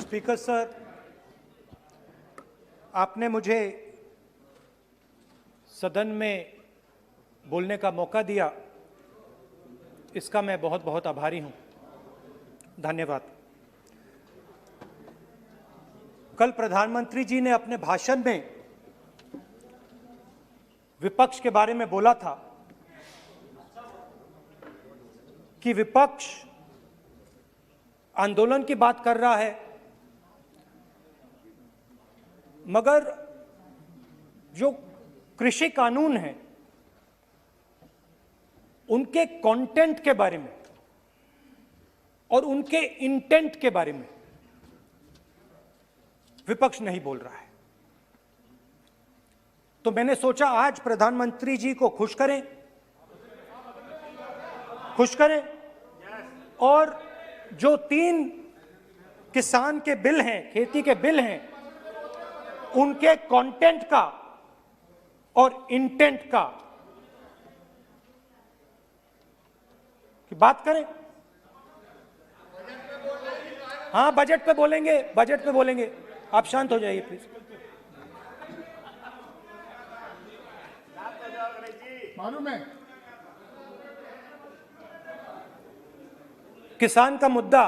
Speaker sir, आपने मुझे सदन में बोलने का मौका दिया, इसका मैं बहुत बहुत आभारी हूं। धन्यवाद। कल प्रधानमंत्री जी ने अपने भाषण में विपक्ष के बारे में बोला था कि विपक्ष आंदोलन की बात कर रहा है, मगर जो कृषि कानून है उनके कंटेंट के बारे में और उनके इंटेंट के बारे में विपक्ष नहीं बोल रहा है। तो मैंने सोचा आज प्रधानमंत्री जी को खुश करें और जो 3 किसान के बिल हैं, खेती के बिल हैं, उनके कंटेंट का और इंटेंट का की बात करें। हाँ, बजट पे बोलेंगे। आप शांत हो जाइए प्लीज। मालूम है किसान का मुद्दा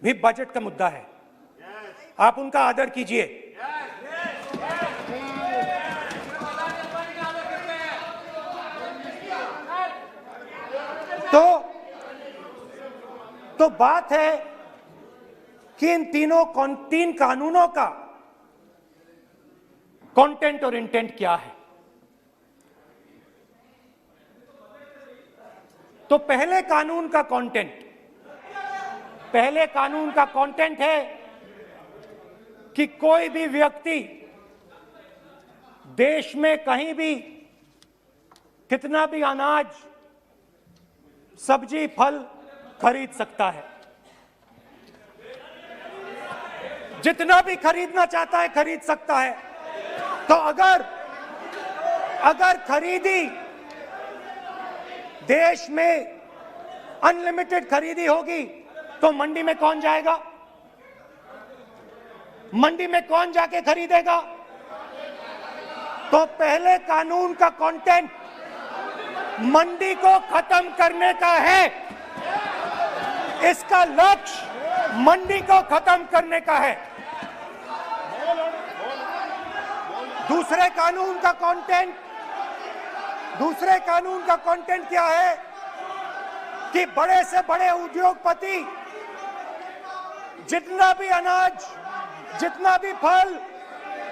भी बजट का मुद्दा है, आप उनका आदर कीजिए। तो बात है कि इन 3 कानूनों का कंटेंट और इंटेंट क्या है। तो पहले कानून का कंटेंट है कि कोई भी व्यक्ति देश में कहीं भी कितना भी अनाज, सब्जी, फल खरीद सकता है, जितना भी खरीदना चाहता है खरीद सकता है। तो अगर खरीदी देश में अनलिमिटेड खरीदी होगी तो मंडी में कौन जाएगा? मंडी में कौन जाके खरीदेगा? तो पहले कानून का कंटेंट मंडी को खत्म करने का है। इसका लक्ष्य मंडी को खत्म करने का है। दूसरे कानून का कंटेंट क्या है कि बड़े से बड़े उद्योगपति जितना भी अनाज, जितना भी फल,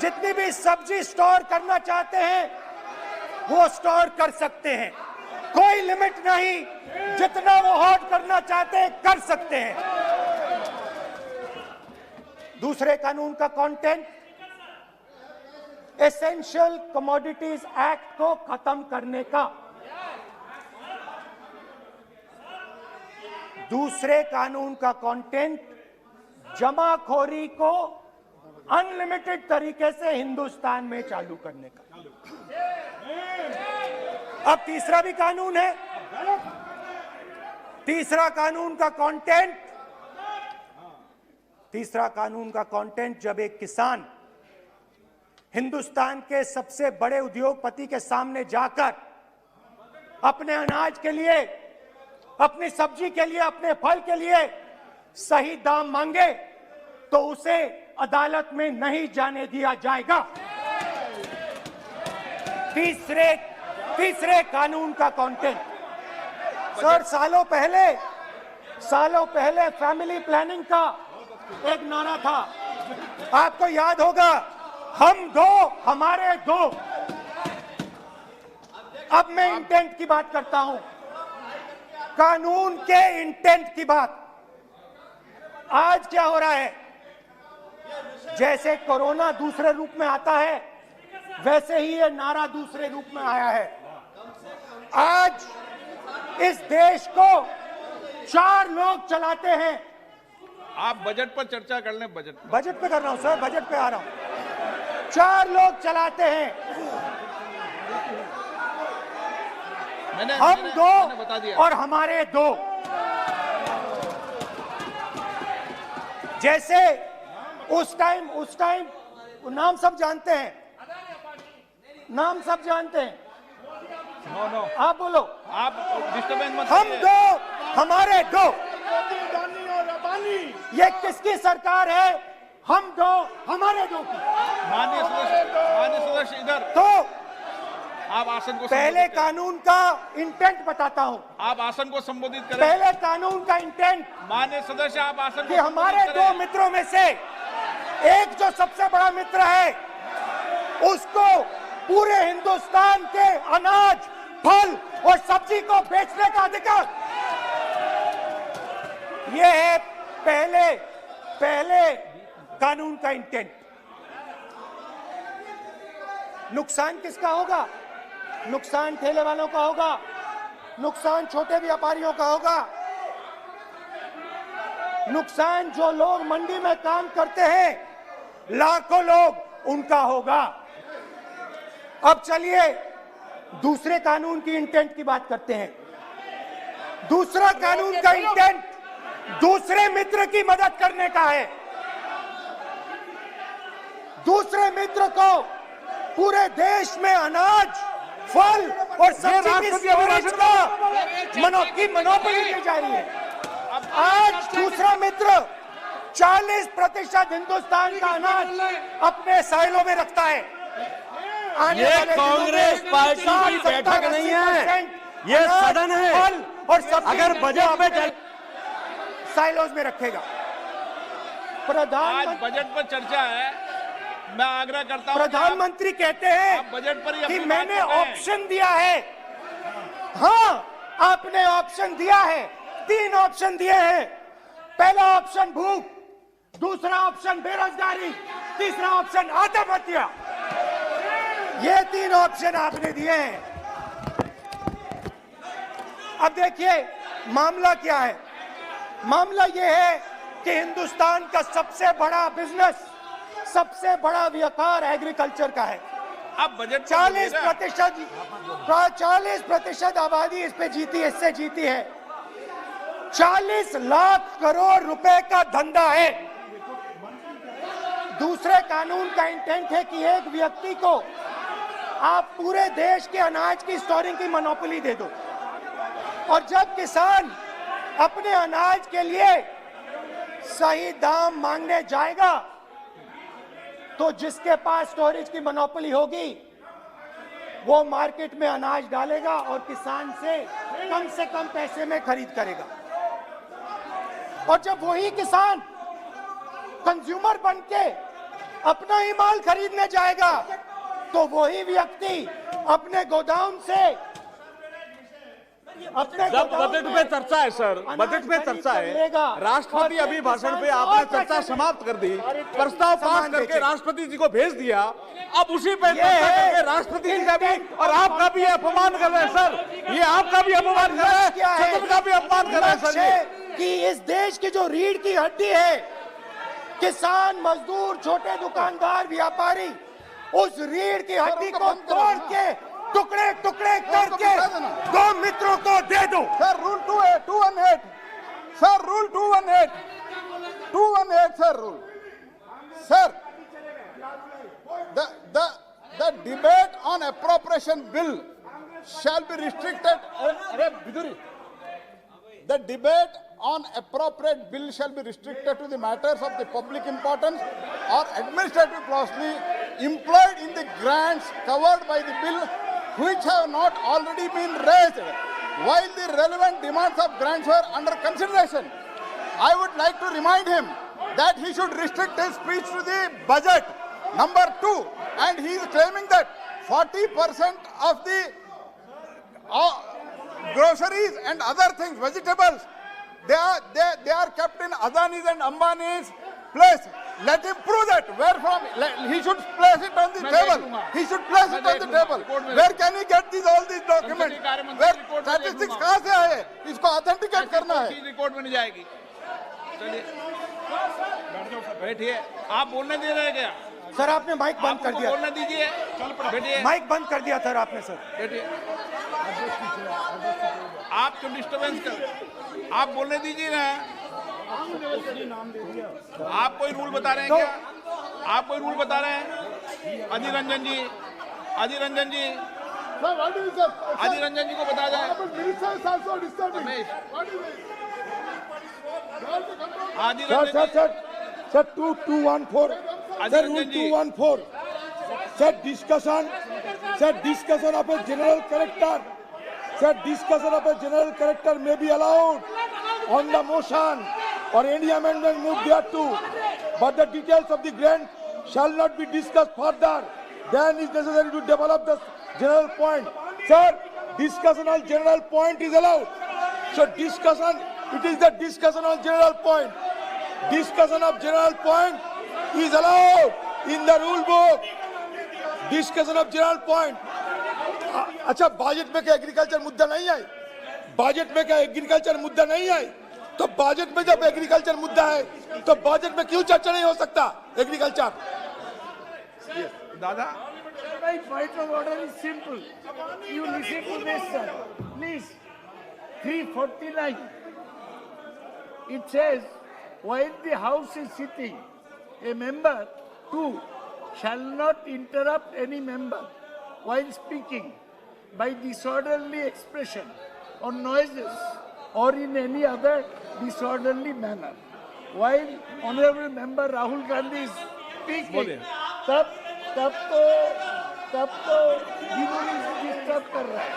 जितनी भी सब्जी स्टोर करना चाहते हैं वो स्टोर कर सकते हैं, कोई लिमिट नहीं, जितना वो होल्ड करना चाहते हैं कर सकते हैं। दूसरे कानून का कंटेंट एसेंशियल कमोडिटीज एक्ट को खत्म करने का। दूसरे कानून का कंटेंट जमाखोरी को अनलिमिटेड तरीके से हिंदुस्तान में चालू करने का। अब तीसरा भी कानून है। तीसरा कानून का कंटेंट जब एक किसान हिंदुस्तान के सबसे बड़े उद्योगपति के सामने जाकर अपने अनाज के लिए, अपनी सब्जी के लिए, अपने फल के लिए सही दाम मांगे तो उसे अदालत में नहीं जाने दिया जाएगा। तीसरे कानून का कंटेंट सर, सालों पहले फैमिली प्लानिंग का एक नारा था, आपको याद होगा, हम 2 हमारे 2। अब मैं इंटेंट की बात करता हूं, कानून के इंटेंट की बात। आज क्या हो रहा है, जैसे कोरोना दूसरे रूप में आता है वैसे ही ये नारा दूसरे रूप में आया है। आज इस देश को 4 लोग चलाते हैं। आप बजट पर चर्चा कर लें। बजट पे कर रहा हूं सर, बजट पे आ रहा हूं। 4 लोग चलाते हैं, हम 2 और हमारे 2। जैसे उस टाइम नाम सब जानते हैं, नाम सब जानते हैं। नो नो, आप बोलो। आप डिस्टर्बेंस मत हम करिए। दो, हमारे दो। ये किसकी सरकार है? हम दो, हमारे दो की। माननीय सदस्य इधर। तो आप आसन को पहले संबोधित करें। कानून का इंटेंट बताता हूं। आप आसन को संबोधित करें। पहले कानून का इंटेंट माननीय सदस्य, आप आसन कि को हमारे संबोधित दो करें। मित्रों में से एक जो सबसे बड़ा मित्र है, उसको पूरे हिंदुस्तान के अनाज, फल और सब्जी को बेचने का अधिकार। यह है पहले कानून का इंटेंट। नुकसान किसका होगा? नुकसान ठेले वालों का होगा, नुकसान छोटे व्यापारियों का होगा, नुकसान जो लोग मंडी में काम करते हैं, लाखों लोग, उनका होगा। अब चलिए दूसरे कानून की इंटेंट की बात करते हैं। दूसरा कानून का इंटेंट दूसरे मित्र की मदद करने का है। दूसरे मित्र को पूरे देश में अनाज, फल और सब्जी की स्टोरेज की मोनोपोली दी जा रही है। आज दूसरा मित्र 40% हिंदुस्तान का अनाज अपने साइलों में रखता है। आने ये वाले कांग्रेस दिनों में पार्टी की 60, बैठक नहीं है, 80% ये अनाज, सदन है। फल और सब्जी अगर बजट में अपने साइलोज में रखेगा। आज प्रधानमंत्री बजट पर चर्चा है। मैं आग्रह करता हूं कि प्रधानमंत्री कहते आप हैं बजट पर ही कि अपनी बात मैंने करें। ऑप्शन दिया है। हाँ, आपने ऑप्शन दिया है। 3 ऑप्शन दिए हैं। पहला ऑप्शन भूख, दूसरा ऑप्शन बेरोजगारी, तीसरा ऑप्शन आत्महत्या। ये 3 ऑप्शन आपने दिए हैं। अब देखिए मामला क्या है। मामला यह है कि हिंदुस्तान का सबसे बड़ा बिजनेस, सबसे बड़ा व्यापार एग्रीकल्चर का है। अब बजट 40% आबादी इस पे जीती है, इससे जीती है। 40 लाख करोड़ रुपए का धंधा है। दूसरे कानून का इंटेंट है कि एक व्यक्ति को आप पूरे देश के अनाज की स्टोरिंग की मोनोपोली दे दो, और जब किसान अपने अनाज के लिए सही दाम मांगने जाएगा तो जिसके पास स्टोरेज की मोनोपोली होगी वो मार्केट में अनाज डालेगा और किसान से कम पैसे में खरीद करेगा। और जब वही किसान कंज्यूमर बन के अपना ही माल खरीदने जाएगा तो वही व्यक्ति अपने गोदाम से जब बजट पे चर्चा है सर, बजट पे चर्चा है, राष्ट्रपति अभी भाषण पे आपने चर्चा समाप्त कर दी, प्रस्ताव पास करके राष्ट्रपति जी को भेज दिया। अब उसी पे चर्चा करके राष्ट्रपति जी का भी और आपका भी अपमान कर रहे हैं सर। ये आपका भी अपमान कर रहे हैं, सदन का भी अपमान कर रहे हैं सर। ये कि इस देश की जो रीढ़ की हड्डी है, किसान, मजदूर, छोटे दुकानदार, व्यापारी, उस रीढ़ की हड्डी को तोड़ के टुकड़े टुकड़े करके 2 मित्रों को दे दो। Sir rule 218 sir rule 218 sir rule sir the debate on appropriation bill shall be restricted. The debate on appropriate bill shall be restricted to the matters of the public importance or administrative clausely employed in the grants covered by the bill which have not already been raised while the relevant demands of grants were under consideration. I would like to remind him that he should restrict his speech to the budget. Number 2, and he is claiming that 40% of the groceries and other things, vegetables, they are kept in Adani's and Ambani's place. Let him prove that. Where from? He should place it on the table. He should place it on the table. Where can he get all these documents? Where statistics कहाँ से आए? इसको authenticate करना है. Record में नहीं जाएगी। चलिए बैठिए। आप बोलने दे रहे हैं क्या? सर आपने माइक बंद कर दिया। बोलने दीजिए। बैठिए। माइक बंद कर दिया सर आपने। सर बैठिए। आप क्यों डिस्टर्बेंस कर? आप बोलने दीजिए ना। आप कोई रूल बता रहे हैं क्या? आप कोई रूल बता रहे हैं? अधीर रंजन जी, अधीर रंजन जी, Sir, what is it? Adhir Ranjan जी को बताया जाए। Minister is also disturbing. Ramesh, What is it? You have to control. Adhir sir Ranjan sir ji, sir sir 2214 Adhir sir rule Ranjan ji, 214 sir discussion of a general character sir discussion of a general character may be allowed on the motion or any amendment moved thereto, but the details of the grant shall not be discussed further. Then is necessary to develop the general point. Sir, discussion on general point is allowed. So discussion, it is the discussion on general point. Discussion of general point is allowed in the rule book. Discussion of general point. अच्छा budget में क्या agriculture मुद्दा नहीं है? Budget में क्या agriculture मुद्दा नहीं है? तो बजट में जब एग्रीकल्चर मुद्दा है तो बजट में क्यों चर्चा नहीं हो सकता एग्रीकल्चर? दादा My point of order is simple. You listen to this, sir. Please. 349. It says, while the House is sitting, a member, 2, shall not interrupt any member while speaking by disorderly expression or noises or in any other disorderly manner. While Honorable Member Rahul Gandhi is speaking, तब तो disturb कर रहा है,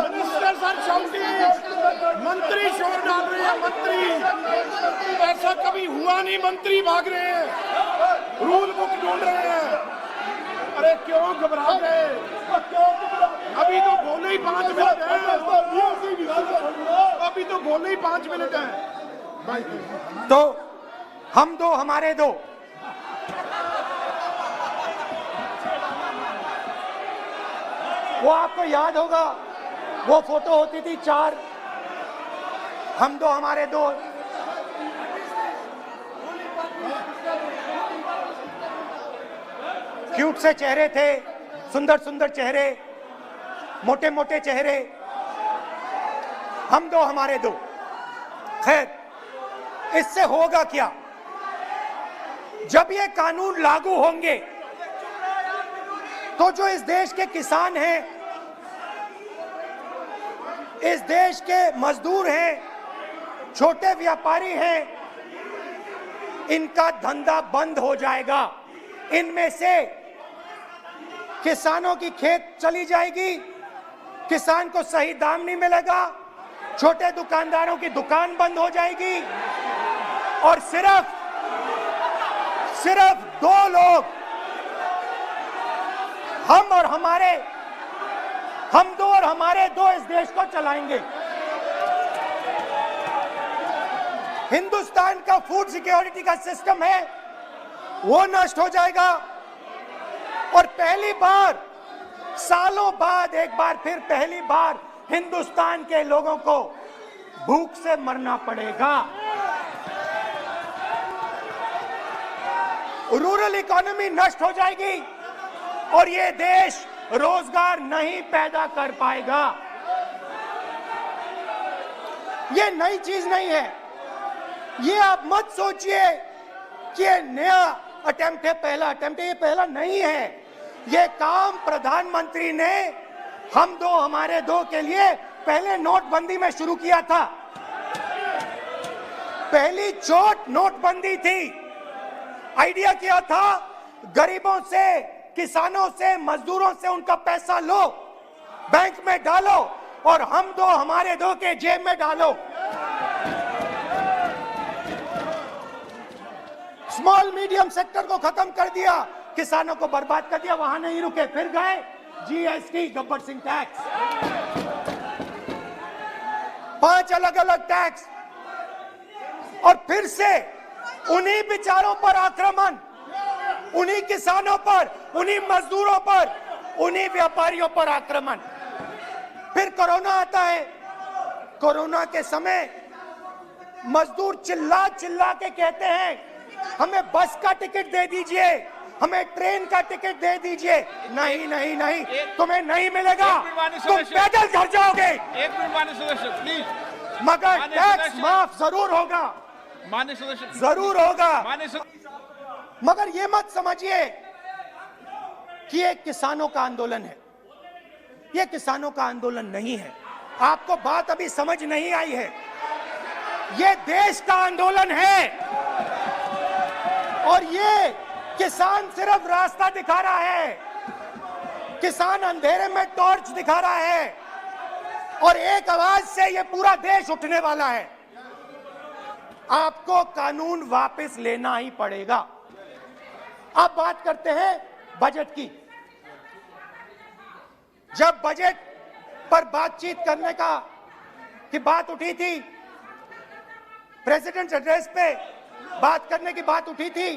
minister sir shouting, मंत्री शोर डाल रहे हैं, मंत्री ऐसा कभी हुआ नहीं, मंत्री भाग रहे हैं, रूल बुक ढूंढ रहे हैं। अरे क्यों घबरा गए? अभी तो बोले ही 5 मिनट हैं, अभी तो बोले ही 5 मिनट हैं। तो हम दो हमारे दो, वो आपको याद होगा, वो फोटो होती थी 4, हम दो हमारे दो। क्यूट से चेहरे थे, सुंदर सुंदर चेहरे, मोटे मोटे चेहरे, हम दो हमारे दो। खैर, इससे होगा क्या? जब ये कानून लागू होंगे तो जो इस देश के किसान हैं, इस देश के मजदूर हैं, छोटे व्यापारी हैं, इनका धंधा बंद हो जाएगा। इनमें से किसानों की खेत चली जाएगी, किसान को सही दाम नहीं मिलेगा, छोटे दुकानदारों की दुकान बंद हो जाएगी और सिर्फ 2 लोग, हम दो और हमारे दो इस देश को चलाएंगे। हिंदुस्तान का फूड सिक्योरिटी का सिस्टम है वो नष्ट हो जाएगा और पहली बार सालों बाद एक बार फिर पहली बार हिंदुस्तान के लोगों को भूख से मरना पड़ेगा। रूरल इकोनॉमी नष्ट हो जाएगी और ये देश रोजगार नहीं पैदा कर पाएगा। ये नई चीज नहीं है, ये आप मत सोचिए कि ये नया अटेम्प्ट है, पहला अटेम्प्ट है, ये पहला नहीं है। ये काम प्रधानमंत्री ने हम दो हमारे दो के लिए पहले नोटबंदी में शुरू किया था। पहली चोट नोटबंदी थी। आइडिया क्या था? गरीबों से, किसानों से, मजदूरों से उनका पैसा लो, बैंक में डालो और हम दो हमारे दो के जेब में डालो। स्मॉल मीडियम सेक्टर को खत्म कर दिया, किसानों को बर्बाद कर दिया। वहां नहीं रुके, फिर गए जीएसटी, गब्बर सिंह टैक्स, 5 अलग अलग टैक्स और फिर से उन्हीं बेचारों पर आक्रमण, उन्हीं किसानों पर, उन्हीं मजदूरों पर, उन्हीं व्यापारियों पर आक्रमण। फिर कोरोना आता है। कोरोना के समय मजदूर चिल्ला चिल्ला के कहते हैं हमें बस का टिकट दे दीजिए, हमें ट्रेन का टिकट दे दीजिए। नहीं नहीं नहीं, तुम्हें नहीं मिलेगा, एक मिनट माननीय तुम सदस्य। पैदल घर जाओगे, एक मिनट माननीय सदस्य प्लीज। मगर माननीय टैक्स सदस्य। माफ जरूर होगा, माननीय सदस्य जरूर होगा। माननीय सदस्य मगर ये मत समझिए कि ये किसानों का आंदोलन है। ये किसानों का आंदोलन नहीं है। आपको बात अभी समझ नहीं आई है। ये देश का आंदोलन है और ये किसान सिर्फ रास्ता दिखा रहा है। किसान अंधेरे में टॉर्च दिखा रहा है और एक आवाज से ये पूरा देश उठने वाला है। आपको कानून वापस लेना ही पड़ेगा। अब बात करते हैं बजट की। जब बजट पर बातचीत करने की बात उठी थी, प्रेसिडेंट एड्रेस पे बात करने की बात उठी थी,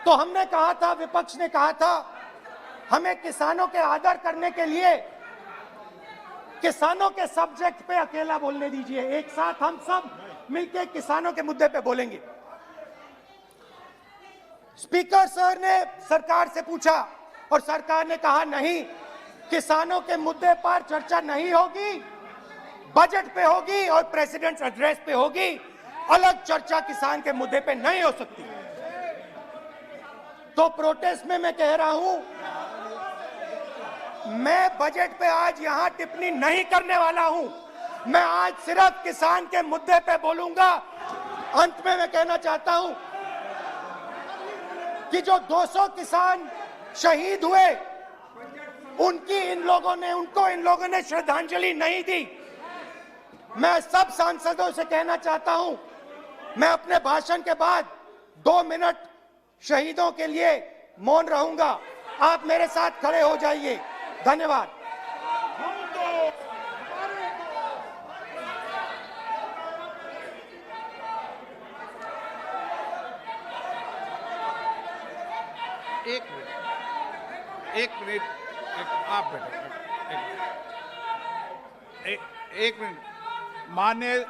तो हमने कहा था, विपक्ष ने कहा था, हमें किसानों के आदर करने के लिए किसानों के सब्जेक्ट पे अकेला बोलने दीजिए। एक साथ हम सब मिलकर किसानों के मुद्दे पे बोलेंगे। स्पीकर सर ने सरकार से पूछा और सरकार ने कहा नहीं, किसानों के मुद्दे पर चर्चा नहीं होगी, बजट पे होगी और प्रेसिडेंट एड्रेस पे होगी। अलग चर्चा किसान के मुद्दे पे नहीं हो सकती। तो प्रोटेस्ट में मैं कह रहा हूं, मैं बजट पे आज यहां टिप्पणी नहीं करने वाला हूं। मैं आज सिर्फ किसान के मुद्दे पे बोलूंगा। अंत में मैं कहना चाहता हूं कि जो 200 किसान शहीद हुए, उनको इन लोगों ने श्रद्धांजलि नहीं दी। मैं सब सांसदों से कहना चाहता हूं, मैं अपने भाषण के बाद 2 मिनट शहीदों के लिए मौन रहूंगा। आप मेरे साथ खड़े हो जाइए। धन्यवाद। एक मिनट आप बैठो। एक मिनट माननीय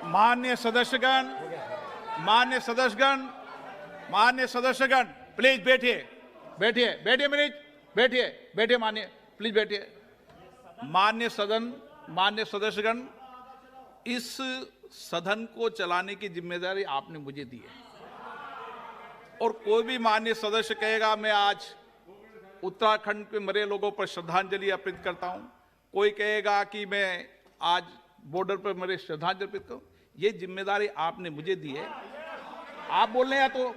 माननीय सदस्यगण प्लीज बैठिए माननीय प्लीज बैठिए। माननीय सदस्यगण, इस सदन को चलाने की जिम्मेदारी आपने मुझे दी है और कोई भी माननीय सदस्य कहेगा मैं आज उत्तराखंड के मरे लोगों पर श्रद्धांजलि अर्पित करता हूं, कोई कहेगा कि मैं आज बॉर्डर पर मरे श्रद्धांजलि अर्पित करूं, ये जिम्मेदारी आपने मुझे दी है। आप बोल रहे हैं तो